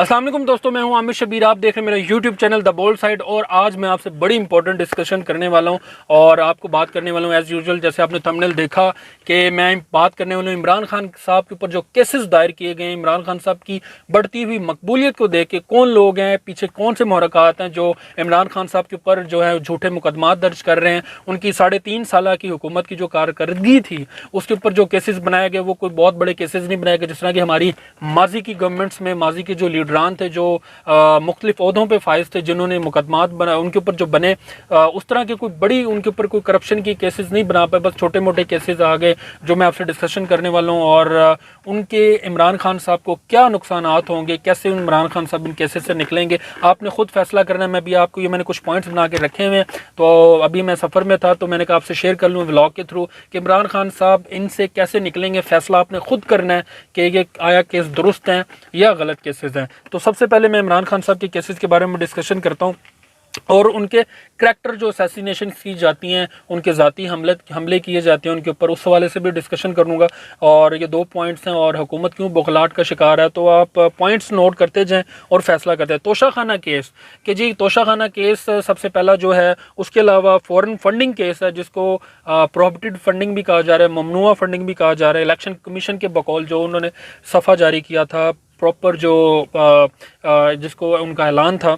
अस्सलाम वालेकुम दोस्तों, मैं हूं आमिर शबीर। आप देख रहे हैं मेरा YouTube channel the bold side और आज मैं आपसे बड़ी इंपॉर्टेंट डिस्कशन करने वाला हूं और आपको बात करने वाला हूं एज़ यूजुअल। जैसे आपने थंबनेल देखा कि मैं बात करने वाला हूं इमरान खान साहब के ऊपर जो केसेस दायर किए गए हैं। इमरान खान साहब की बढ़ती हुई मकबूलियत को देख के कौन लोग हैं पीछे, कौन से मुहरकात हैं जो इमरान खान साहब के ऊपर जो है झूठे मुकदमात दर्ज कर रहे हैं। उनकी 3.5 साल की हुकूमत की जो कारकर्दगी थी उसके ऊपर जो केसेस बनाए गए वो कोई बहुत बड़े केसेस नहीं बनाए गए। जिस तरह की हमारी माजी की गवर्नमेंट्स में माजी के जो लीडरान थे जो मुख्तलिफ ओहदों पे फाइज थे, जिन्होंने मुकदमात बना उनके ऊपर जो बने उस तरह के कोई बड़ी उनके ऊपर कोई करप्शन की केसेस नहीं बना पाए। बस छोटे मोटे केसेस आ गए जो मैं आपसे डिस्कशन करने वाला हूँ और उनके इमरान खान साहब को क्या नुकसानात होंगे, कैसे इमरान खान साहब इन केसेस से निकलेंगे, आपने खुद फैसला करना है। मैं भी आपको ये मैंने कुछ पॉइंट्स बना के रखे हुए हैं, तो अभी मैं सफ़र में था तो मैंने कहा आपसे शेयर कर लूँ व्लॉग के थ्रू कि इमरान खान साहब इनसे कैसे निकलेंगे। फैसला आपने खुद करना है कि ये आया केस दुरुस्त हैं या गलत केसेस हैं। तो सबसे पहले मैं इमरान खान साहब के केसेस के बारे में डिस्कशन करता हूँ और उनके करैक्टर जो असैसिनेशन की जाती हैं, उनके ज़ाती हमले किए जाते हैं उनके ऊपर, उस हवाले से भी डिस्कशन करूँगा। और ये 2 पॉइंट्स हैं और हुकूमत क्यों बौखलाहट का शिकार है, तो आप पॉइंट्स नोट करते जाएं और फैसला करते हैं। तोशाखाना केस कि जी तोशाखाना केस सबसे पहला जो है, उसके अलावा फॉरेन फंडिंग केस है जिसको प्रोहिबिटेड फंडिंग भी कहा जा रहा है, ममनुआ फंडिंग भी कहा जा रहा है। इलेक्शन कमीशन के बकौल जो उन्होंने सफ़ा जारी किया था, प्रॉपर जो जिसको उनका ऐलान था।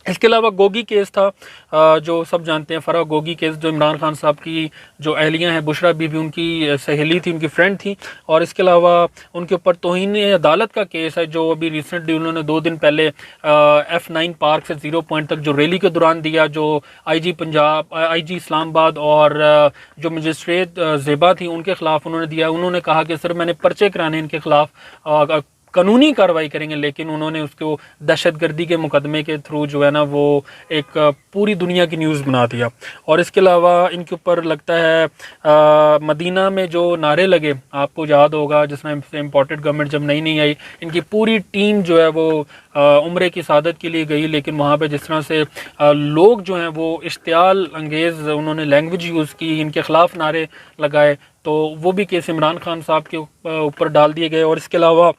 इसके अलावा गोगी केस था, जो सब जानते हैं, फराह गोगी केस, जो इमरान खान साहब की जो अहलियाँ हैं, बुशरा बीबी उनकी सहेली थी, उनकी फ्रेंड थी। और इसके अलावा उनके ऊपर तौहीन अदालत का केस है जो अभी रिसेंटली उन्होंने 2 दिन पहले F9 पार्क से 0 पॉइंट तक जो रैली के दौरान दिया, जो IG पंजाब, IG इस्लामाबाद और जो मजिस्ट्रेट ज़ेबा थी उनके ख़िलाफ़ उन्होंने दिया। उन्होंने कहा कि सर मैंने पर्चे कराने इनके ख़िलाफ़, कानूनी कार्रवाई करेंगे, लेकिन उन्होंने उसको दहशतगर्दी के मुकदमे के थ्रू जो है ना वो एक पूरी दुनिया की न्यूज़ बना दिया। और इसके अलावा इनके ऊपर लगता है मदीना में जो नारे लगे, आपको याद होगा जिस टाइम से इम्पोर्टेड गवर्नमेंट जब नई आई, इनकी पूरी टीम जो है वो उम्रे की सादत के लिए गई, लेकिन वहाँ पे जिस तरह से लोग जो हैं वो इश्तियाल अंगेज़ उन्होंने लैंग्वेज यूज़ की, इनके ख़िलाफ़ नारे लगाए, तो वो भी केस इमरान खान साहब के ऊपर डाल दिए गए। और इसके अलावा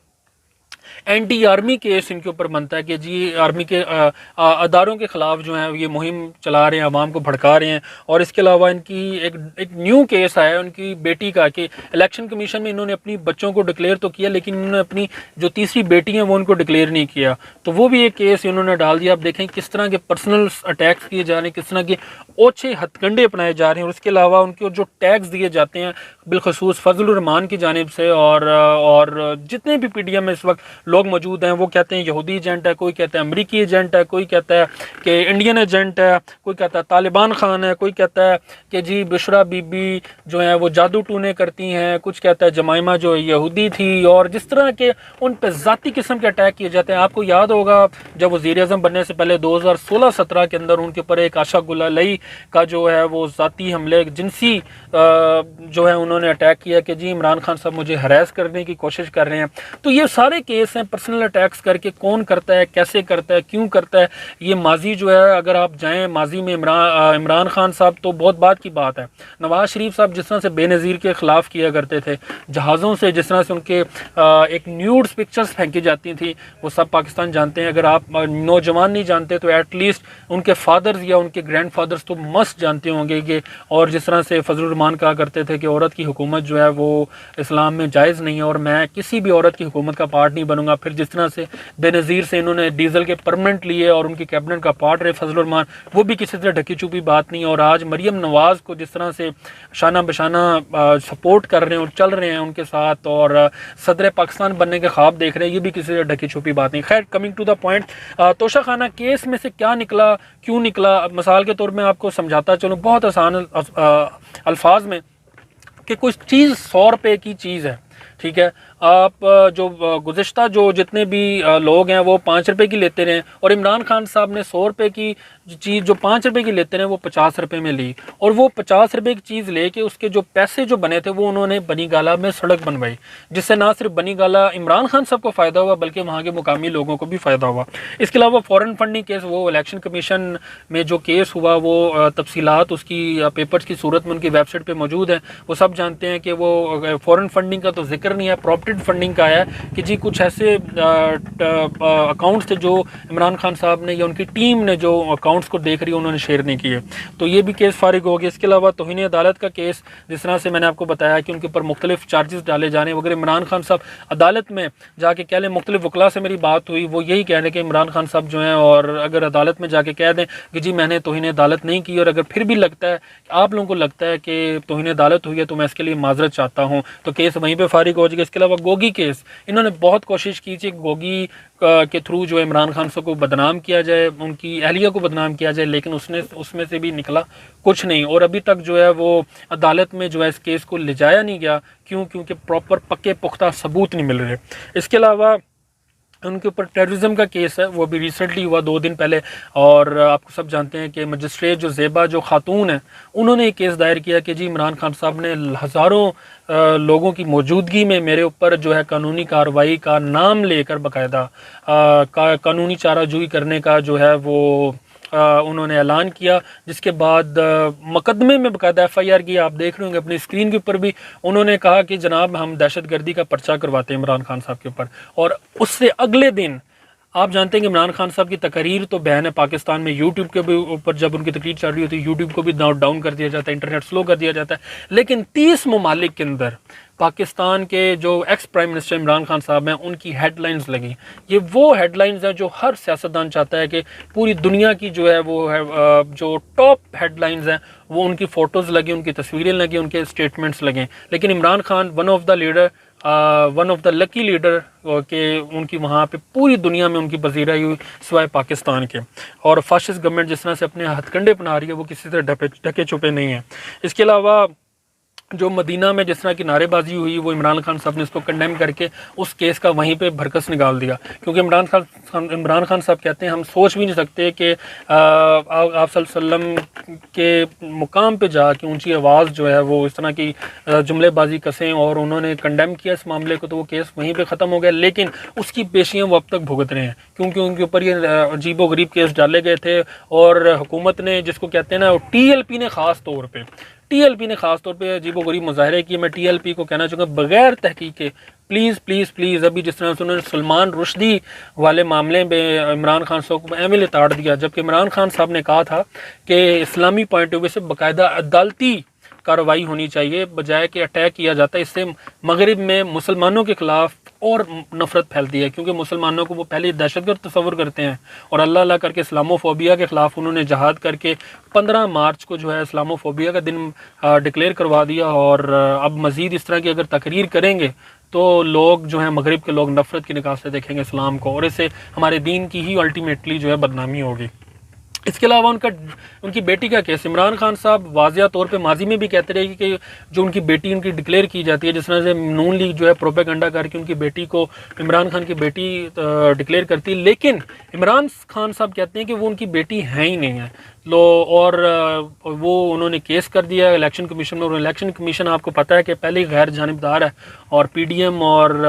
एंटी आर्मी केस इनके ऊपर बनता है कि जी आर्मी के अदारों के ख़िलाफ़ जो है ये मुहिम चला रहे हैं, आवाम को भड़का रहे हैं। और इसके अलावा इनकी एक न्यू केस आया उनकी बेटी का कि इलेक्शन कमीशन में इन्होंने अपनी बच्चों को डिक्लेयर तो किया, लेकिन इन्होंने अपनी जो तीसरी बेटी है वो उनको डिक्लेयर नहीं किया, तो वो भी एक केस इन्होंने डाल दिया। आप देखें किस तरह के पर्सनल अटैक्स किए जा रहे हैं, किस तरह के ओछे हथकंडे अपनाए जा रहे हैं। और उसके अलावा उनके जो टैग्स दिए जाते हैं बिलखसूस फजलुर रहमान की जानिब से, और जितने भी PDM में इस वक्त लोग मौजूद हैं वो कहते हैं यहूदी एजेंट है, कोई कहता है अमरीकी एजेंट है, कोई कहता है कि इंडियन एजेंट है, कोई कहता है तालिबान खान है, कोई कहता है कि जी बुशरा बीबी जो है वो जादू टूने करती हैं, कुछ कहता है जमाइमा जो यहूदी थी। और जिस तरह के उन पर ज़ाती किस्म के अटैक किए जाते हैं। आपको याद होगा जब वज़ीर-ए-आज़म बनने से पहले 2016-17 के अंदर उनके ऊपर एक आशा गुलालई का जो है वो ज़ाती हमले, जिनसी जो है उन्होंने अटैक किया कि जी इमरान खान साहब मुझे हरास करने की कोशिश कर रहे हैं। तो ये सारे केस हैं पर्सनल अटैक्स करके, कौन करता है, कैसे करता है, क्यों करता है। ये माजी जो है, अगर आप जाएं माजी में इमरान खान साहब तो बहुत बात की बात है। नवाज शरीफ साहब जिस तरह से बेनज़ीर के ख़िलाफ़ किया करते थे, जहाज़ों से जिस तरह से उनके एक न्यूड्स पिक्चर्स फेंकी जाती थी, वो सब पाकिस्तान जानते हैं। अगर आप नौजवान नहीं जानते तो एटलीस्ट उनके फादर्स या उनके ग्रैंड फादर्स तो मस्त जानते होंगे कि। और जिस तरह से फजलुर रहमान कहा करते थे कि औरत की हुकूमत जो है वो इस्लाम में जायज़ नहीं है और मैं किसी भी औरत की हुकूमत का पार्ट नहीं बनूंगा। फिर जिस तरह से बेनज़ीर से इन्होंने डीजल के परमानेंट लिए और उनकी कैबिनेट का पार्ट रहे फजलुर रहमान, वो भी किसी तरह ढकी छुपी बात नहीं। और आज मरियम नवाज़ को जिस तरह से शाना बशाना सपोर्ट कर रहे हैं और चल रहे हैं उनके साथ और सदर पाकिस्तान बनने के ख्वाब देख रहे हैं, ये भी किसी तरह ढकी छुपी बात नहीं। खैर, coming to the point, Toshakhana case में से क्या निकला, क्यों निकला, मिसाल के तौर में आपको समझाता चलूँ बहुत आसान अल्फाज में कि कुछ चीज़ 100 रुपये की चीज़ है, ठीक है। आप जो गुज़िश्ता जो जितने भी लोग हैं वो 5 रुपये की लेते रहे, और इमरान खान साहब ने 100 रुपये की चीज़ जो 5 रुपये की लेते रहे वो 50 रुपये में ली, और वो 50 रुपये की चीज़ लेके उसके जो पैसे जो बने थे वो उन्होंने बनी गाला में सड़क बनवाई, जिससे ना सिर्फ बनी गाला इमरान खान साहब को फ़ायदा हुआ बल्कि वहाँ के मुकामी लोगों को भी फ़ायदा हुआ। इसके अलावा फ़ॉरेन फंडिंग केस, वो इलेक्शन कमीशन में जो केस हुआ वो तफसीलात उसकी पेपर्स की सूरत में उनकी वेबसाइट पर मौजूद है। वो सब जानते हैं कि वो फ़ॉरेन फंडिंग का तो जिक्र नहीं है, करप्टेड फंडिंग का है कि जी कुछ ऐसे अकाउंट्स थे जो इमरान खान साहब ने या उनकी टीम ने जो अकाउंट्स को देख रही है उन्होंने शेयर नहीं किए, तो ये भी केस फारिग हो गया। इसके अलावा तौहीन अदालत का केस, जिस तरह से मैंने आपको बताया कि उनके ऊपर मुख्तलिफ चार्जेस डाले जाने, अगर इमरान खान साहब अदालत में जाके कह लें, मुख्तलिफ वकला से मेरी बात हुई, वो यही कह रहे हैं कि इमरान खान साहब जो हैं, और अगर अदालत में जाके कह दें कि जी मैंने तौहीन अदालत नहीं की, और अगर फिर भी लगता है, आप लोगों को लगता है कि तौहीन अदालत हुई है, तो मैं इसके लिए माजरत चाहता हूँ, तो केस वहीं पर फारिग हो जाएगा। इसके अलावा गोगी केस, इन्होंने बहुत कोशिश की थी गोगी के थ्रू जो इमरान खान साहब को बदनाम किया जाए, उनकी अहलिया को बदनाम किया जाए, लेकिन उसमें से भी निकला कुछ नहीं, और अभी तक जो है वो अदालत में जो है इस केस को ले जाया नहीं गया। क्यों? क्योंकि प्रॉपर पक्के पुख्ता सबूत नहीं मिल रहे। इसके अलावा उनके ऊपर टेररिज्म का केस है, वो भी रिसेंटली हुआ 2 दिन पहले, और आपको सब जानते हैं कि मजिस्ट्रेट जो ज़ेबा जो खातून है, उन्होंने एक केस दायर किया कि जी इमरान खान साहब ने हज़ारों लोगों की मौजूदगी में मेरे ऊपर जो है कानूनी कार्रवाई का नाम लेकर बाकायदा कानूनी चाराजोई करने का जो है वो उन्होंने ऐलान किया, जिसके बाद मुकदमे में बाकायदा FIR की, आप देख रहे होंगे अपनी स्क्रीन के ऊपर भी, उन्होंने कहा कि जनाब हम दहशतगर्दी का पर्चा करवाते हैं इमरान खान साहब के ऊपर। और उससे अगले दिन आप जानते हैं कि इमरान खान साहब की तकरीर तो बैन है पाकिस्तान में, यूट्यूब के भी ऊपर जब उनकी तकरीर चल रही होती है यूट्यूब को भी डाउन कर दिया जाता है, इंटरनेट स्लो कर दिया जाता है। लेकिन 30 ममालिक के अंदर पाकिस्तान के जो ex prime minister Imran Khan साहब हैं उनकी हेडलाइंस लगी। ये वो हेडलाइंस हैं जो हर सियासतदान चाहता है कि पूरी दुनिया की जो है वो है जो टॉप हेडलाइंस हैं वो उनकी फ़ोटोज़ लगी, उनकी तस्वीरें लगी, उनके स्टेटमेंट्स लगें। लेकिन Imran Khan one of the lucky leader के उनकी वहाँ पे पूरी दुनिया में उनकी पजीराई हुई सिवाय पाकिस्तान के। और फाशिस्ट गवर्नमेंट जिस तरह से अपने हथकंडे अपना रही है वो किसी तरह ढके छुपे नहीं है। इसके अलावा जो मदीना में जिस तरह की नारेबाजी हुई, वो इमरान खान साहब ने इसको कंडेम करके उस केस का वहीं पे भरकस निकाल दिया, क्योंकि इमरान खान साहब कहते हैं हम सोच भी नहीं सकते कि आप सल्लल्लाहु अलैहि वसल्लम के मुकाम पे जाके ऊंची आवाज़ जो है वो इस तरह की जुमलेबाजी कसें, और उन्होंने कंडेम किया इस मामले को, तो वो केस वहीं पर ख़त्म हो गया। लेकिन उसकी पेशियाँ वो अब तक भुगत रहे हैं, क्योंकि उनके ऊपर ये अजीबो गरीब केस डाले गए थे, और हुकूमत ने, जिसको कहते हैं ना TLP ने ख़ास तौर पे अजीबोगरीब मुजाहरे किए। मैं TLP को कहना चाहूँगा बग़ैर तहकीक के प्लीज़ अभी जिस तरह से उन्होंने सलमान रुश्दी वाले मामले में इमरान खान साहब को एमएलए ताड़ दिया, जबकि इमरान खान साहब ने कहा था कि इस्लामी पॉइंट ऑफ व्यू से बाकायदा अदालती कार्रवाई होनी चाहिए, बजाय कि अटैक किया जाता है। इससे मगरिब में मुसलमानों के ख़िलाफ़ और नफ़रत फैलती है, क्योंकि मुसलमानों को वो पहले दहशतगर्द तस्वर करते हैं, और अल्लाह करके इस्लामोफोबिया के ख़िलाफ़ उन्होंने जहाद करके 15 मार्च को जो है इस्लामोफोबिया का दिन डिक्लेयर करवा दिया। और अब मज़ीद इस तरह की अगर तकरीर करेंगे तो लोग जो हैं मगरिब के लोग नफ़रत की निगाह से देखेंगे इस्लाम को, और इससे हमारे दीन की ही अल्टीमेटली जो है बदनामी होगी। इसके अलावा उनकी बेटी का केस, इमरान खान साहब वाज़िया तौर पे माजी में भी कहते रहे कि जो उनकी बेटी उनकी डिक्लेयर की जाती है, जिस तरह से नून लीग जो है प्रोपेगेंडा करके उनकी बेटी को, इमरान खान की बेटी डिक्लेयर करती है, लेकिन इमरान खान साहब कहते हैं कि वो उनकी बेटी है ही नहीं है। और वो उन्होंने केस कर दिया इलेक्शन कमीशन में, और इलेक्शन कमीशन आपको पता है कि पहले ही गैर जानिबदार है, और PDM और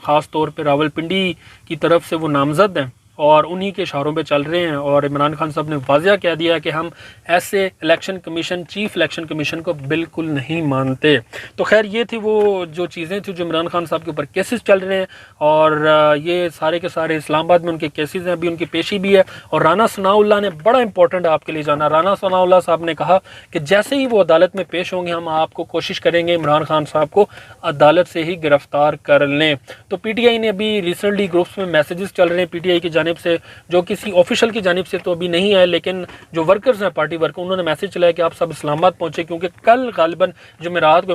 ख़ास तौर पर रावलपिंडी की तरफ से वो नामजद हैं, और उन्हीं के इशारों पे चल रहे हैं। और इमरान खान साहब ने वाज़िया कह दिया कि हम ऐसे election commission, chief election commission को बिल्कुल नहीं मानते। तो खैर ये थी वो जो चीज़ें थी जो इमरान खान साहब के ऊपर केसेस चल रहे हैं, और ये सारे के सारे इस्लामाबाद में उनके केसेस हैं, अभी उनकी पेशी भी है। और राना सनाउल्लाह ने बड़ा इंपॉर्टेंट आपके लिए जाना, राना सनाउल्लाह साहब ने कहा कि जैसे ही वो अदालत में पेश होंगे हम आपको कोशिश करेंगे इमरान खान साहब को अदालत से ही गिरफ्तार कर लें। तो PTI ने अभी रिसेंटली ग्रुप्स में मैसेजेस चल रहे हैं PTI की जानिब से, जो किसी ऑफिशियल की जानिब से तो अभी नहीं है, लेकिन जो वर्कर्स हैं पार्टी वर्कर, उन्होंने मैसेज चलाया कि आप सब इस्लामाबाद पहुंचे, क्योंकि कल गालिबन जुमेरात को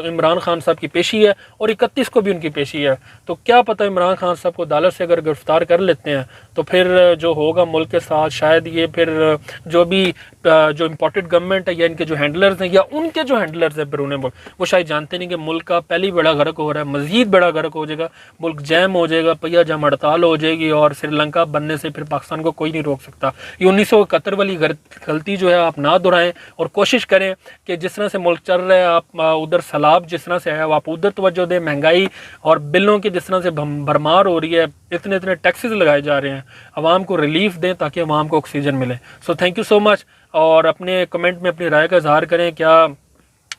इमरान खान साहब की पेशी है, और 31 को भी उनकी पेशी है। तो क्या पता इमरान खान साहब को अदालत से अगर गिरफ्तार कर लेते हैं तो फिर जो होगा मुल्क के साथ, शायद ये फिर जो भी जो इम्पोर्टेड गवर्नमेंट है या इनके जो हैंडलर्स हैं या उनके जो हैंडलर्स हैं बैरून मुल्क, वो शायद जानते नहीं कि मुल्क का पहली बड़ा गर्क हो रहा है, मजीद बड़ा गर्क हो जाएगा, मुल्क जैम हो जाएगा, पहिया जम हड़ताल हो जाएगी, और श्रीलंका बनने से फिर पाकिस्तान को कोई नहीं रोक सकता। ये 1971 वाली गलती जो है आप ना दोहराएं, और कोशिश करें कि जिस तरह से मुल्क चल रहा है, आप उधर सैलाब जिस तरह से है आप उधर तवज्जो दें, महंगाई और बिलों की जिस तरह से भरमार हो रही है, इतने टैक्सेस लगाए जा रहे हैं, आवाम को रिलीफ दें ताकि आवाम को ऑक्सीजन मिले। So thank you so much, और अपने कमेंट में अपनी राय का इजहार करें। क्या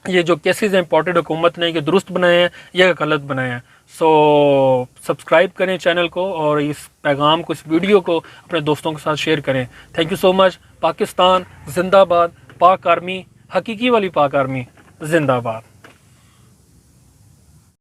ये जो केसेस हैं इम्पोर्टेड हुकूमत ने ये दुरुस्त बनाए हैं या गलत बनाए हैं। सो सब्सक्राइब करें चैनल को और इस पैगाम को, इस वीडियो को अपने दोस्तों के साथ शेयर करें। Thank you so much. Pakistan जिंदाबाद, पाक आर्मी, हकीकी वाली पाक आर्मी जिंदाबाद।